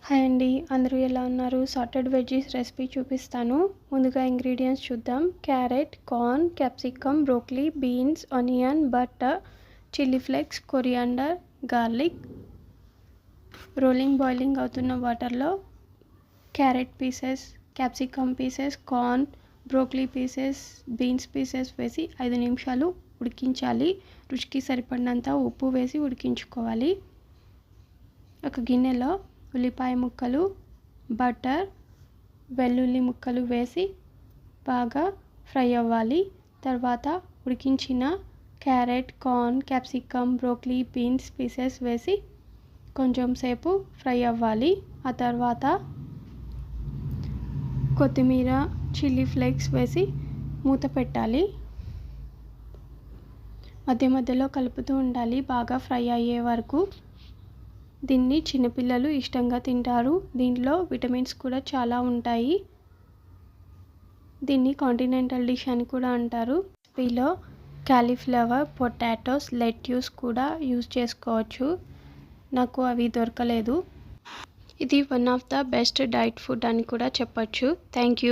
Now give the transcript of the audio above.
Hi అండి, అందరూ ఎలా ఉన్నారు? సార్టెడ్ వెజ్జీస్ రెసిపీ చూపిస్తాను. ముందుగా ఇంగ్రీడియంట్స్ చూద్దాం. Carrot, corn, capsicum, broccoli, beans, onion, butter, chilli flakes, coriander, garlic. Boiling అవుతున్న వాటర్లో carrot pieces, capsicum pieces, corn, broccoli pieces, beans pieces వేసి 5 నిమిషాలు ఉడికించాలి. రుచికి సరిపడినంత ఉప్పు వేసి ఉడికించుకోవాలి. ఒక గిన్నెలో ఉల్లిపాయ ముక్కలు, బటర్, వెల్లుల్లి ముక్కలు వేసి బాగా ఫ్రై అవ్వాలి. తర్వాత ఉడికించిన carrot, corn, capsicum, broccoli, beans pieces వేసి కొంచెం సేపు ఫ్రై అవ్వాలి. ఆ తర్వాత కొత్తిమీర, చిల్లీ ఫ్లేక్స్ వేసి మూత పెట్టాలి. మధ్య మధ్యలో కలుపుతూ ఉండాలి బాగా ఫ్రై అయ్యే వరకు. దీన్ని చిన్నపిల్లలు ఇష్టంగా తింటారు. దీంట్లో విటమిన్స్ కూడా చాలా ఉంటాయి. దీన్ని కాంటినెంటల్ డిష్ అని కూడా అంటారు. రెసిపీలో కాలీఫ్లవర్, పొటాటోస్, లెట్యూస్ కూడా యూజ్ చేసుకోవచ్చు. నాకు అవి దొరకలేదు. ఇది one of the best diet food అని కూడా చెప్పొచ్చు. Thank you.